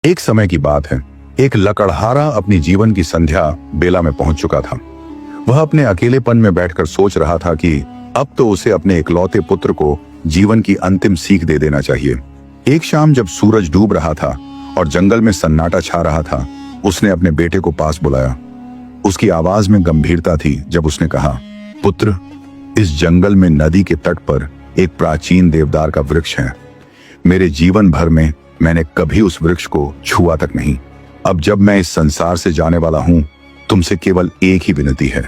एक समय की बात है, एक लकड़हारा अपनी जीवन की संध्या बेला में पहुंच चुका था। वह अपने अकेलेपन में बैठकर सोच रहा था कि अब तो उसे अपने इकलौते पुत्र को जीवन की अंतिम सीख दे देना चाहिए। एक शाम जब सूरज डूब रहा था और जंगल में सन्नाटा छा रहा था, उसने अपने बेटे को पास बुलाया। उसकी आवाज में गंभीरता थी जब उसने कहा, पुत्र, इस जंगल में नदी के तट पर एक प्राचीन देवदार का वृक्ष है। मेरे जीवन भर में मैंने कभी उस वृक्ष को छुआ तक नहीं। अब जब मैं इस संसार से जाने वाला हूं, तुमसे केवल एक ही विनती है,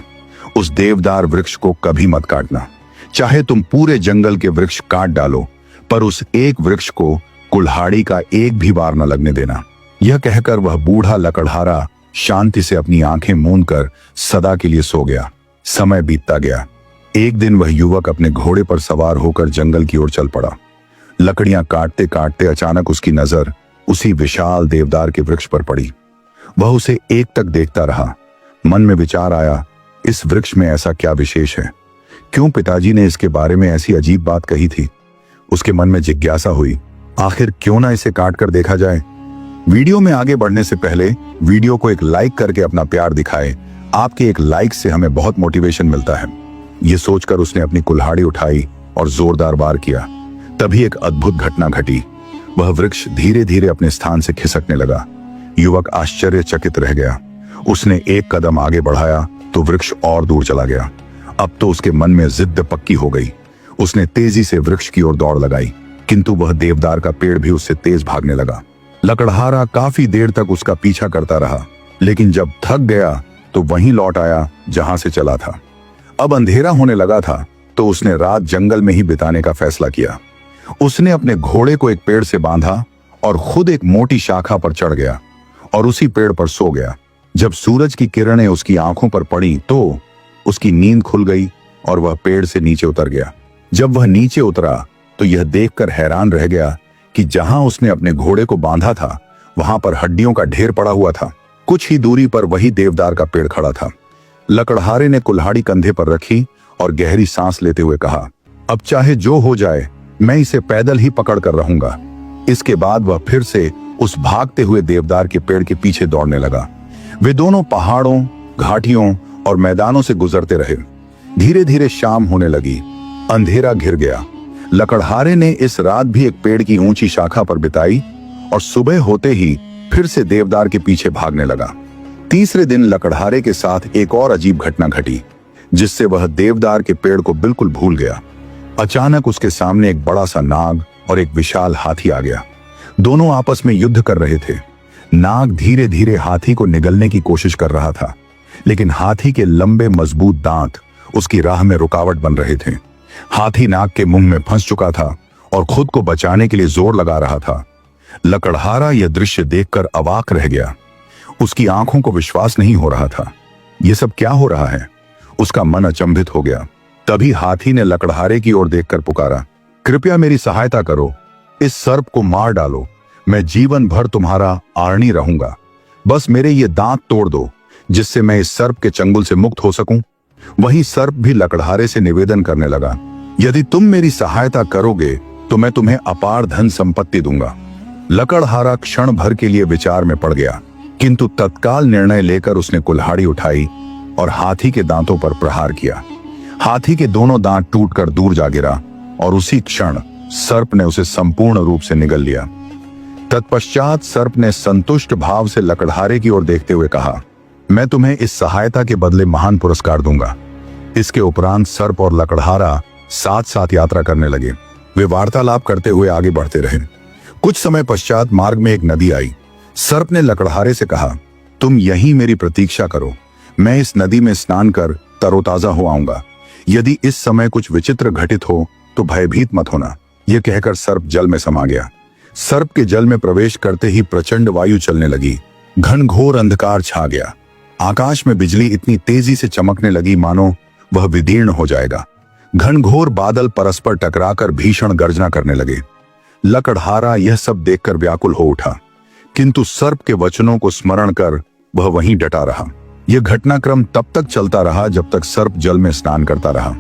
उस देवदार वृक्ष को कभी मत काटना। चाहे तुम पूरे जंगल के वृक्ष काट डालो, पर उस एक वृक्ष को कुल्हाड़ी का एक भी वार न लगने देना। यह कहकर वह बूढ़ा लकड़हारा शांति से अपनी आंखें मूंद कर सदा के लिए सो गया। समय बीतता गया। एक दिन वह युवक अपने घोड़े पर सवार होकर जंगल की ओर चल पड़ा। लकड़ियां काटते काटते अचानक उसकी नजर उसी विशाल देवदार के वृक्ष पर पड़ी। वह उसे एक तक देखता रहा। मन में विचार आया, इस वृक्ष में ऐसा क्या विशेष है? क्यों पिताजी ने इसके बारे में ऐसी अजीब बात कही थी? उसके मन में जिज्ञासा हुई, आखिर क्यों ना इसे काट कर देखा जाए। वीडियो में आगे बढ़ने से पहले वीडियो को एक लाइक करके अपना प्यार दिखाए। आपके एक लाइक से हमें बहुत मोटिवेशन मिलता है। ये सोचकर उसने अपनी कुल्हाड़ी उठाई और जोरदार वार किया। तभी एक अद्भुत घटना घटी। वह वृक्ष धीरे धीरे अपने स्थान से खिसकने लगा। युवक आश्चर्यचकित रह गया। उसने एक कदम आगे बढ़ाया तो वृक्ष और दूर चला गया। अब तो उसके मन में जिद्द पक्की हो गई। उसने तेजी से वृक्ष की ओर दौड़ लगाई, किंतु वह देवदार का पेड़ भी उससे तेज भागने लगा। लकड़हारा काफी देर तक उसका पीछा करता रहा, लेकिन जब थक गया तो वहीं लौट आया जहां से चला था। अब अंधेरा होने लगा था तो उसने रात जंगल में ही बिताने का फैसला किया। उसने अपने घोड़े को एक पेड़ से बांधा और खुद एक मोटी शाखा पर चढ़ गया और उसी पेड़ पर सो गया। जब सूरज की किरणें उसकी आंखों पर पड़ी तो उसकी नींद खुल गई और वह पेड़ से नीचे उतर गया। जब वह नीचे उतरा तो यह देखकर हैरान रह गया कि जहां उसने अपने घोड़े को बांधा था, वहां पर हड्डियों का ढेर पड़ा हुआ था। कुछ ही दूरी पर वही देवदार का पेड़ खड़ा था। लकड़हारे ने कुल्हाड़ी कंधे पर रखी और गहरी सांस लेते हुए कहा, अब चाहे जो हो जाए, मैं इसे पैदल ही पकड़ कर रहूंगा। इसके बाद वह फिर से उस भागते हुए देवदार के पेड़ के पीछे दौड़ने लगा। वे दोनों पहाड़ों, घाटियों और मैदानों से गुजरते रहे। धीरे धीरे शाम होने लगी। अंधेरा घिर गया। लकड़हारे ने इस रात भी एक पेड़ की ऊंची शाखा पर बिताई और सुबह होते ही फिर से देवदार के पीछे भागने लगा। तीसरे दिन लकड़हारे के साथ एक और अजीब घटना घटी, जिससे वह देवदार के पेड़ को बिल्कुल भूल गया। अचानक उसके सामने एक बड़ा सा नाग और एक विशाल हाथी आ गया। दोनों आपस में युद्ध कर रहे थे। नाग धीरे धीरे हाथी को निगलने की कोशिश कर रहा था, लेकिन हाथी के लंबे मजबूत दांत उसकी राह में रुकावट बन रहे थे। हाथी नाग के मुंह में फंस चुका था और खुद को बचाने के लिए जोर लगा रहा था। लकड़हारा यह दृश्य देखकर अवाक रह गया। उसकी आंखों को विश्वास नहीं हो रहा था। यह सब क्या हो रहा है? उसका मन अचंभित हो गया। तभी हाथी ने लकड़हारे की ओर देखकर पुकारा, कृपया मेरी सहायता करो, इस सर्प को मार डालो। मैं जीवन भर तुम्हारा आर्णी रहूंगा। बस मेरे ये दांत तोड़ दो, जिससे मैं इस सर्प के चंगुल से मुक्त हो सकूं। वहीं सर्प भी लकड़हारे से निवेदन करने लगा, यदि तुम मेरी सहायता करोगे तो मैं तुम्हें अपार धन संपत्ति दूंगा। लकड़हारा क्षण भर के लिए विचार में पड़ गया, किंतु तत्काल निर्णय लेकर उसने कुल्हाड़ी उठाई और हाथी के दांतों पर प्रहार किया। हाथी के दोनों दांत टूटकर दूर जा गिरा और उसी क्षण सर्प ने उसे संपूर्ण रूप से निगल लिया। तत्पश्चात सर्प ने संतुष्ट भाव से लकड़हारे की ओर देखते हुए कहा, मैं तुम्हें इस सहायता के बदले महान पुरस्कार दूंगा। इसके उपरांत सर्प और लकड़हारा साथ साथ यात्रा करने लगे। वे वार्तालाप करते हुए आगे बढ़ते रहे। कुछ समय पश्चात मार्ग में एक नदी आई। सर्प ने लकड़हारे से कहा, तुम यहीं मेरी प्रतीक्षा करो, मैं इस नदी में स्नान कर तरोताजा हो आऊंगा। यदि इस समय कुछ विचित्र घटित हो तो भयभीत मत होना। यह कहकर सर्प जल में समा गया। सर्प के जल में प्रवेश करते ही प्रचंड वायु चलने लगी। घनघोर अंधकार छा गया। आकाश में बिजली इतनी तेजी से चमकने लगी मानो वह विदीर्ण हो जाएगा। घनघोर बादल परस्पर टकराकर भीषण गर्जना करने लगे। लकड़हारा यह सब देखकर व्याकुल हो उठा, किंतु सर्प के वचनों को स्मरण कर वह वहीं डटा रहा। यह घटनाक्रम तब तक चलता रहा जब तक सर्प जल में स्नान करता रहा।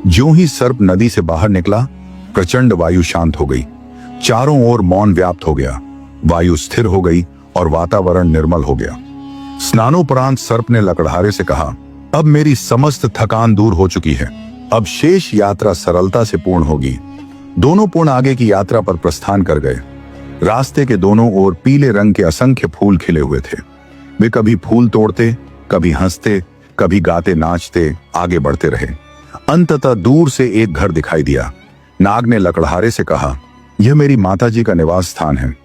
ज्यों ही सर्प नदी से बाहर निकला, प्रचंड वायु शांत हो गई। चारों ओर मौन व्याप्त हो गया। वायु स्थिर हो गई और वातावरण निर्मल हो गया। स्नानोपरांत सर्प ने लकड़हारे से कहा, अब मेरी समस्त थकान दूर हो चुकी है, अब शेष यात्रा सरलता से पूर्ण होगी। दोनों पुण्य आगे की यात्रा पर प्रस्थान कर गए। रास्ते के दोनों ओर पीले रंग के असंख्य फूल खिले हुए थे। वे कभी फूल तोड़ते, कभी हंसते, कभी गाते नाचते आगे बढ़ते रहे। अंततः दूर से एक घर दिखाई दिया। नाग ने लकड़हारे से कहा, यह मेरी माताजी का निवास स्थान है।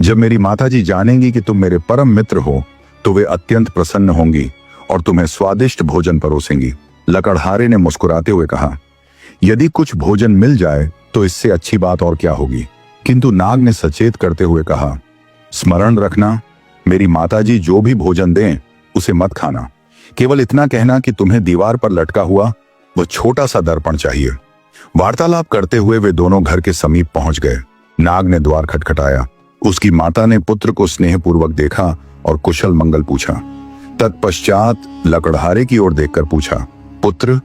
जब मेरी माताजी जानेंगी कि तुम मेरे परम मित्र हो तो वे अत्यंत प्रसन्न होंगी और तुम्हें स्वादिष्ट भोजन परोसेंगी। लकड़हारे ने मुस्कुराते हुए कहा, यदि कुछ भोजन मिल जाए तो इससे अच्छी बात और क्या होगी। किंतु नाग ने सचेत करते हुए कहा, स्मरण रखना, मेरी माताजी जो भी भोजन दें उसे मत खाना। केवल इतना कहना कि तुम्हें दीवार पर लटका हुआ वह छोटा सा दर्पण चाहिए। वार्तालाप करते हुए वे दोनों घर के समीप पहुंच गए। नाग ने द्वार खटखटाया। उसकी माता ने पुत्र को स्नेहपूर्वक देखा और कुशल मंगल पूछा। तत्पश्चात लकड़हारे की ओर देखकर पूछा, पुत्र,